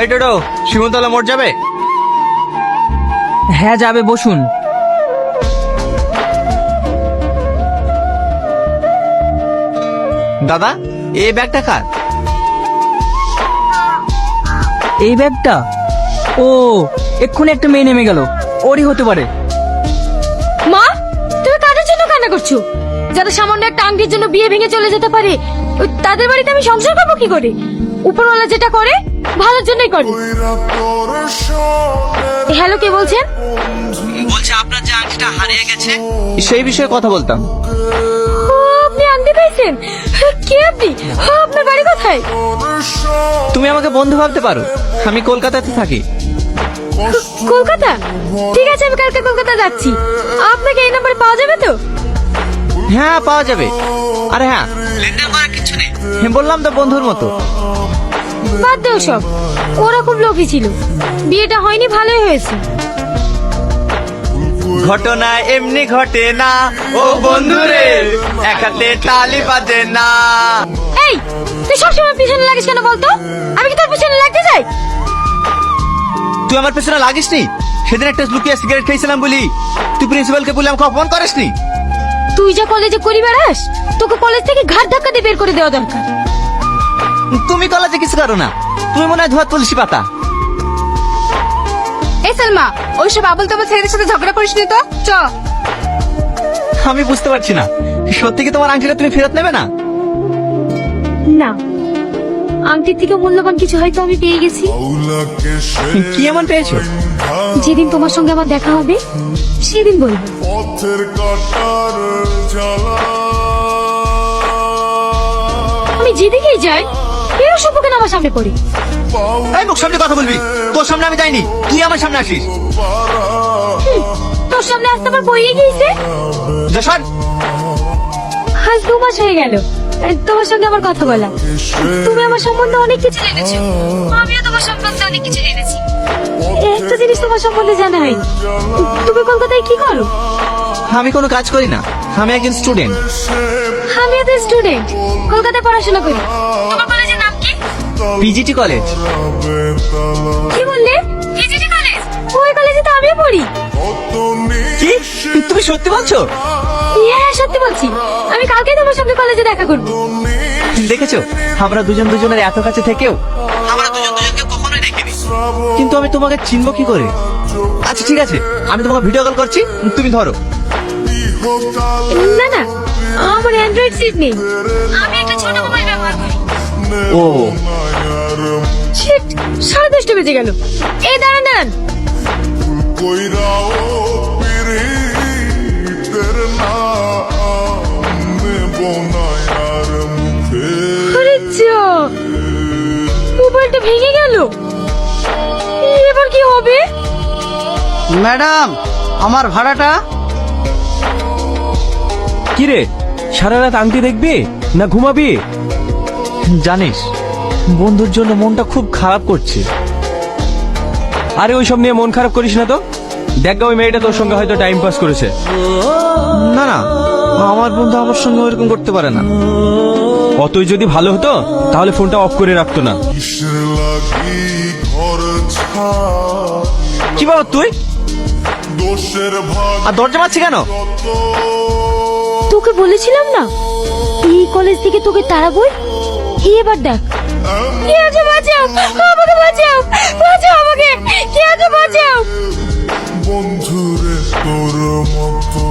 এই টোটো, শিমুলতলা মোড় যাবে? হ্যাঁ যাবে, বসুন। দাদা, এই ব্যাগটা কার? এই ব্যাগটা? ও, এক্ষুনি একটা মেয়ে নেমে গেল, ওরই হতে পারে। মা, তুমি কাদের জন্য কান্না করছো? যারা সামান্য একটা আংটির জন্য বিয়ে ভেঙে চলে যেতে পারে, তাদের বাড়িতে আমি সংসার করবো কি করে? উপরওয়ালা যেটা করে ভালোর জন্যই করে। হ্যালো, কে বলছেন? বলছে আপনার যে আংটিটা হারিয়ে গেছে, সেই বিষয়ে কথা বলতাম। ও, আপনি আংটি পেয়েছেন? কে আপনি? আপনার বাড়ি কোথায়? তুমি আমাকে বন্ধু ভাবতে পারো, আমি কলকাতাতে থাকি। কলকাতা? ঠিক আছে, আমি কালকে কলকাতা যাচ্ছি। আপনাকে এই নাম্বারে পাওয়া যাবে তো? হ্যাঁ, পাওয়া যাবে। আরে হ্যাঁ, লেনদেন করার কিছু নেই, বললাম তো বন্ধুর মতো। বাদ দেও সব, ওরা খুব লোভী ছিল। বিয়েটা হয়নি, ভালোই হয়েছে। ঘটনা এমনি ঘটে না, ও বন্ধুরে এক হাতে তালি বাজে না। এই, তুই সবসময় পিছনে লাগিস কেন বলতো? আমি কি তোর পিছনে লাগতে যাই? তুই আমার পেছনে লাগিস নি? সেদিন একটা লুকিয়ে সিগারেট খেয়েছিলাম বলি তুই প্রিন্সিপালকে বলে আমাকে অপমান করিসনি? তুই যা কলেজে করি বেড়াস, তোকে কলেজ থেকে ঘাট ধাক্কা দিয়ে বের করে দেওয়া দরকার। তুমি কলেজে কিছু করো না, তুমি মনে হয় ধোয়া তুলসী পাতা। এই সালমা, ওইসব আবল তাবল ছেলেদের সাথে ঝগড়া করিস নি তো, চ। আমি বুঝতে পারছি না, সত্যি কি তোমার আংটিটা তুমি ফেরত নেবে না? না, আংটির থেকে মূল্যবান কিছু হয়তো আমি পেয়ে গেছি। কি এমন পেয়েছো? যেদিন তোমার সঙ্গে আমার দেখা হবে সেদিন বলবো। আমি যেদিকেই যাই এরা সব কেন আমার সামনে পড়ে। এই মুখ সামনে কথা বলবি, তোর সামনে আমি যাইনি, তুই আমার সামনে আসিস। তোর সামনে আসতে আমার বইয়ে গিয়েছে। যশোর, আজ 2 মাস হয়ে গেল তোমার সঙ্গে আমার কথা বলা। তুমি আমার সম্বন্ধে অনেক কিছু জেনেছো, আমিও তোমার সম্বন্ধে অনেক কিছু জেনেছি। একটা জিনিস তোমার সম্বন্ধে জানা হয়নি, তুমি কলকাতায় কি করো? আমি কোনো কাজ করি না, আমি একজন স্টুডেন্ট। আমিও তো স্টুডেন্ট, কলকাতায় পড়াশোনা করি। তোমার কলেজের নাম কি? PGT college. কি বললে? PGT college? ওই কলেজে তো আমিও পড়ি। কি তুমি সত্যি বলছো? হ্যাঁ, সত্যি বলছি। আমি কালকে তোমার সঙ্গে কলেজে দেখা করবো। দেখেছো, আমরা দুজন দুজনের এত কাছে থেকেও আমরা দুজন দুজনকে কখনোই দেখিনি। কিন্তু আমি তোমাকে চিনবো কি করে? আচ্ছা ঠিক আছে, আমি তোমাকে ভিডিও কল করছি, তুমি ধরো। না না, আমার অ্যান্ড্রয়েড সিট নেই, আমি একটা ছোট মোবাইল ব্যবহার করি। ও, শিট, 10:30 বেজে গেল। এই দাঁড়ান দাঁড়ান, আরে যা, মোবাইলটা ভেঙে গেল। এবার কি হবে? ম্যাডাম, আমার ভাড়াটা? কি রে, সারা রাত আংটি দেখবি না ঘুমাবি? জানিস বন্ধুর জন্য মনটা খুব খারাপ করছে। আরে ওইসব নিয়ে মন খারাপ করিস না তো। দেখ ওই মেয়েটা তোর সঙ্গে হয়তো টাইম পাস করেছে। না না, আমার বন্ধু আমার সঙ্গে ওইরকম করতে পারে না। অতই যদি ভালো হতো তাহলে ফোনটা অফ করে রাখতো না। কি বাবা তুই আর দরজা মারছি কেন? তোকে বলেছিলাম না এই কলেজ থেকে তোকে তাড়াবই। এবার দেখ। কে আছে? বাঁচাও আমাকে, বাঁচাও, বাঁচাও আমাকে, কে আছে? বাঁচাও। বন্ধুরে তোর মতো